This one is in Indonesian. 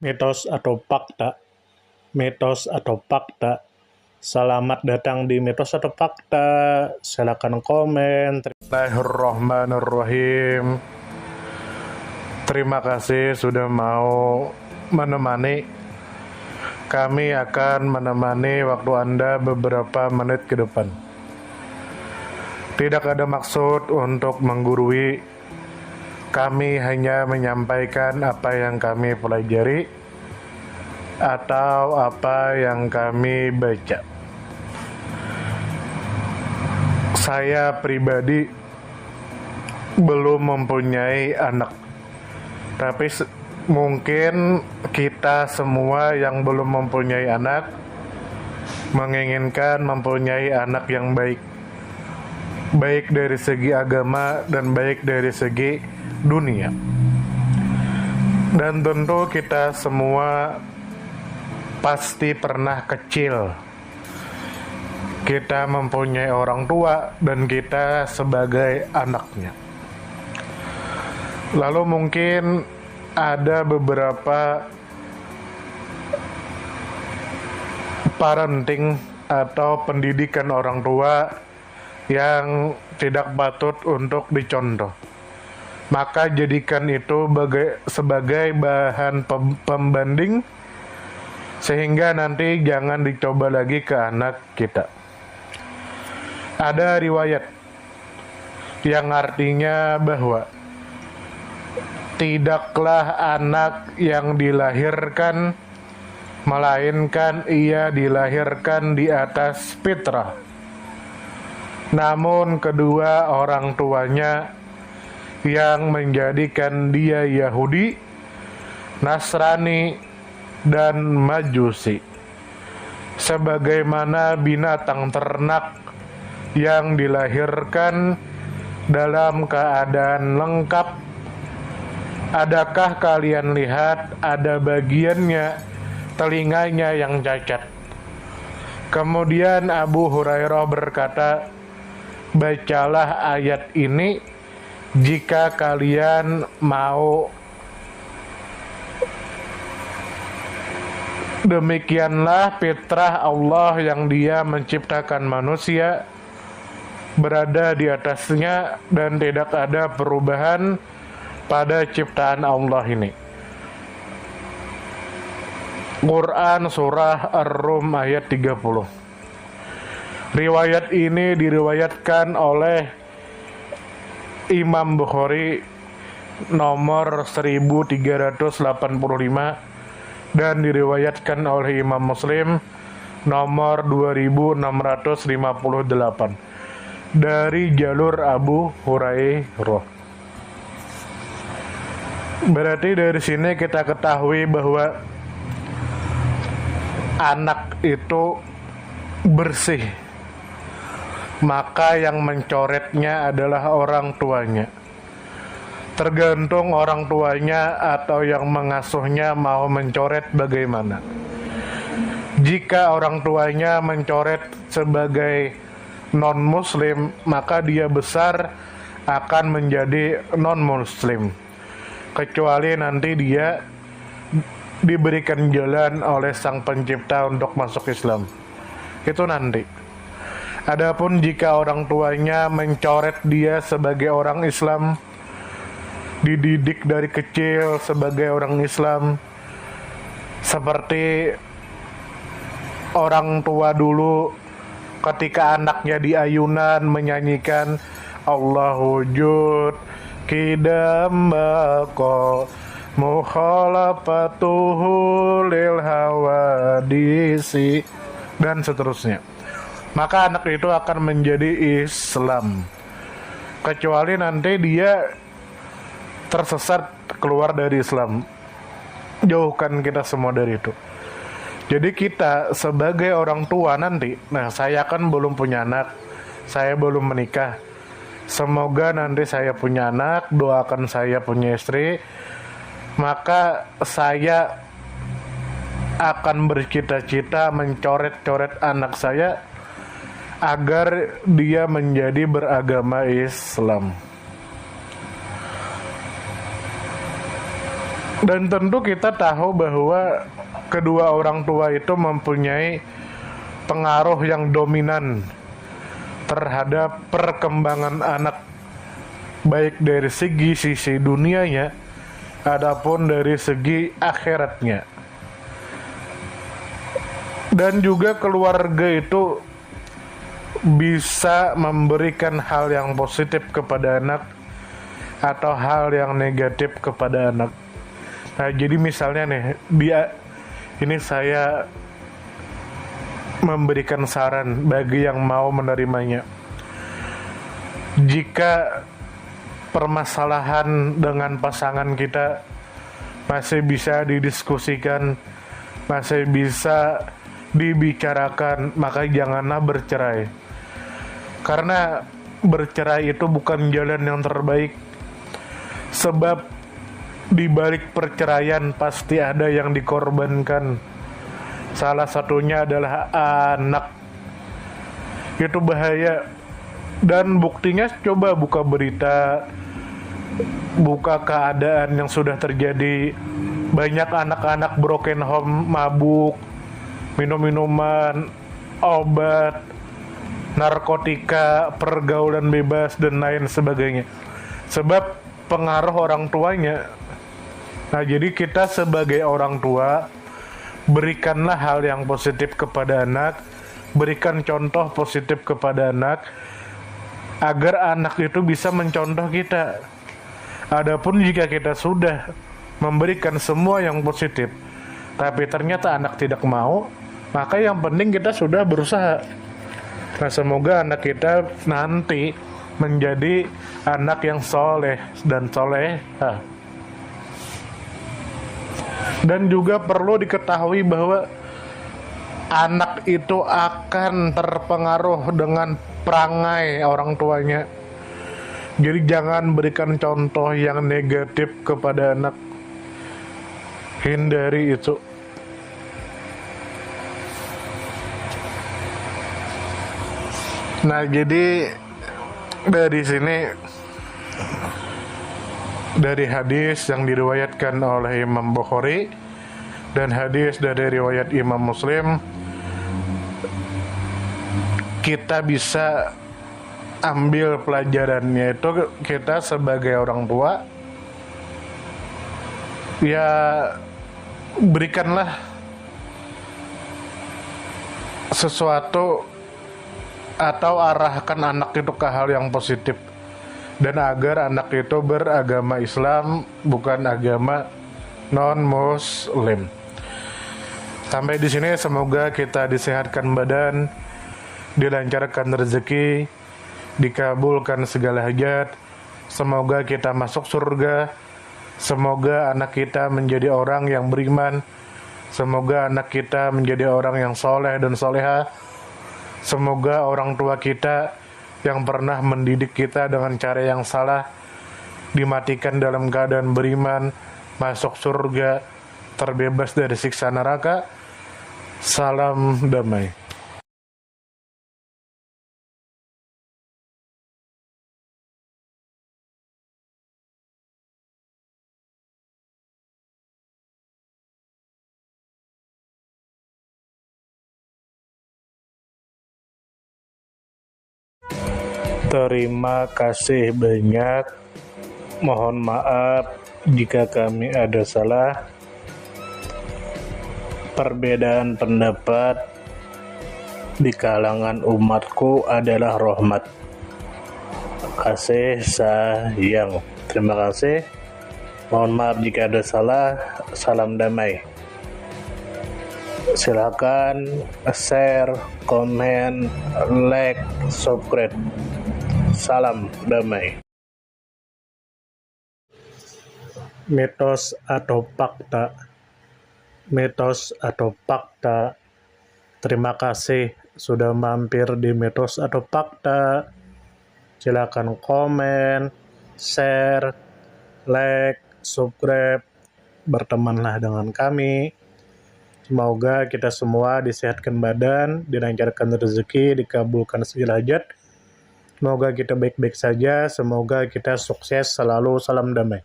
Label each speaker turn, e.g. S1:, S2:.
S1: Mitos atau fakta? Mitos atau fakta? Selamat datang di Mitos atau Fakta. Silakan komen. Bismillahirrahmanirrahim. Terima kasih sudah mau menemani. Kami akan menemani waktu Anda beberapa menit ke depan. Tidak ada maksud untuk menggurui. Kami hanya menyampaikan apa yang kami pelajari atau apa yang kami baca. Saya pribadi belum mempunyai anak, tapi mungkin kita semua yang belum mempunyai anak menginginkan mempunyai anak yang baik, baik dari segi agama dan baik dari segi dunia. Dan tentu kita semua pasti pernah kecil. Kita mempunyai orang tua dan kita sebagai anaknya. Lalu mungkin ada beberapa parenting atau pendidikan orang tua yang tidak patut untuk dicontoh. Maka jadikan itu sebagai bahan pembanding sehingga nanti jangan dicoba lagi ke anak kita. Ada riwayat yang artinya bahwa tidaklah anak yang dilahirkan melainkan ia dilahirkan di atas fitrah. Namun kedua orang tuanya yang menjadikan dia Yahudi, Nasrani, dan Majusi, sebagaimana binatang ternak yang dilahirkan dalam keadaan lengkap. Adakah kalian lihat ada bagiannya telinganya yang cacat? Kemudian Abu Hurairah berkata, bacalah ayat ini jika kalian mau. Demikianlah fitrah Allah yang Dia menciptakan manusia berada di atasnya dan tidak ada perubahan pada ciptaan Allah ini. Quran Surah Ar-Rum ayat 30. Riwayat ini diriwayatkan oleh Imam Bukhari nomor 1385 dan diriwayatkan oleh Imam Muslim nomor 2658 dari jalur Abu Hurairah. Berarti dari sini kita ketahui bahwa anak itu bersih, maka yang mencoretnya adalah orang tuanya. Tergantung orang tuanya atau yang mengasuhnya mau mencoret bagaimana. Jika orang tuanya mencoret sebagai non-muslim, maka dia besar akan menjadi non-muslim, kecuali nanti dia diberikan jalan oleh Sang Pencipta untuk masuk Islam. Itu nanti. Adapun jika orang tuanya mencoret dia sebagai orang Islam, dididik dari kecil sebagai orang Islam, seperti orang tua dulu ketika anaknya di ayunan menyanyikan Allahu wujud kidam bako mukhalafatuhu lil hawadisi dan seterusnya, maka anak itu akan menjadi Islam, kecuali nanti dia tersesat keluar dari Islam. Jauhkan kita semua dari itu. Jadi kita sebagai orang tua nanti, nah saya kan belum punya anak, saya belum menikah. Semoga nanti saya punya anak, doakan saya punya istri, maka saya akan bercita-cita mencoret-coret anak saya agar dia menjadi beragama Islam. Dan tentu kita tahu bahwa kedua orang tua itu mempunyai pengaruh yang dominan terhadap perkembangan anak, baik dari sisi dunianya adapun dari segi akhiratnya. Dan juga keluarga itu bisa memberikan hal yang positif kepada anak atau hal yang negatif kepada anak. Nah, jadi misalnya nih, ini saya memberikan saran bagi yang mau menerimanya. Jika permasalahan dengan pasangan kita masih bisa didiskusikan, masih bisa dibicarakan, maka janganlah bercerai. Karena bercerai itu bukan jalan yang terbaik. Sebab di balik perceraian pasti ada yang dikorbankan. Salah satunya adalah anak. Itu bahaya. Dan buktinya coba buka berita, buka keadaan yang sudah terjadi. Banyak anak-anak broken home, mabuk, minum-minuman, obat, narkotika, pergaulan bebas, dan lain sebagainya. Sebab pengaruh orang tuanya. Nah, jadi kita sebagai orang tua, berikanlah hal yang positif kepada anak, berikan contoh positif kepada anak, agar anak itu bisa mencontoh kita. Adapun jika kita sudah memberikan semua yang positif, tapi ternyata anak tidak mau, maka yang penting kita sudah berusaha. Nah, semoga anak kita nanti menjadi anak yang soleh dan solehah. Dan juga perlu diketahui bahwa anak itu akan terpengaruh dengan perangai orang tuanya. Jadi jangan berikan contoh yang negatif kepada anak. Hindari itu. Nah, jadi dari sini, dari hadis yang diriwayatkan oleh Imam Bukhari dan hadis dari riwayat Imam Muslim, kita bisa ambil pelajarannya itu, kita sebagai orang tua ya berikanlah sesuatu atau arahkan anak itu ke hal yang positif, dan agar anak itu beragama Islam, bukan agama non-Muslim. Sampai di sini, semoga kita disehatkan badan, dilancarkan rezeki, dikabulkan segala hajat. Semoga kita masuk surga. Semoga anak kita menjadi orang yang beriman. Semoga anak kita menjadi orang yang soleh dan soleha. Semoga orang tua kita yang pernah mendidik kita dengan cara yang salah dimatikan dalam keadaan beriman, masuk surga, terbebas dari siksa neraka. Salam damai. Terima kasih banyak. Mohon maaf jika kami ada salah. Perbedaan pendapat di kalangan umatku adalah rahmat. Kasih sayang. Terima kasih. Mohon maaf jika ada salah. Salam damai. Silakan share, komen, like, subscribe. Salam damai. Mitos atau fakta? Mitos atau fakta? Terima kasih sudah mampir di Mitos atau Fakta. Silakan komen, share, like, subscribe, bertemanlah dengan kami. Semoga kita semua disehatkan badan, dilancarkan rezeki, dikabulkan segala hajat. Semoga kita baik-baik saja, semoga kita sukses selalu. Salam damai.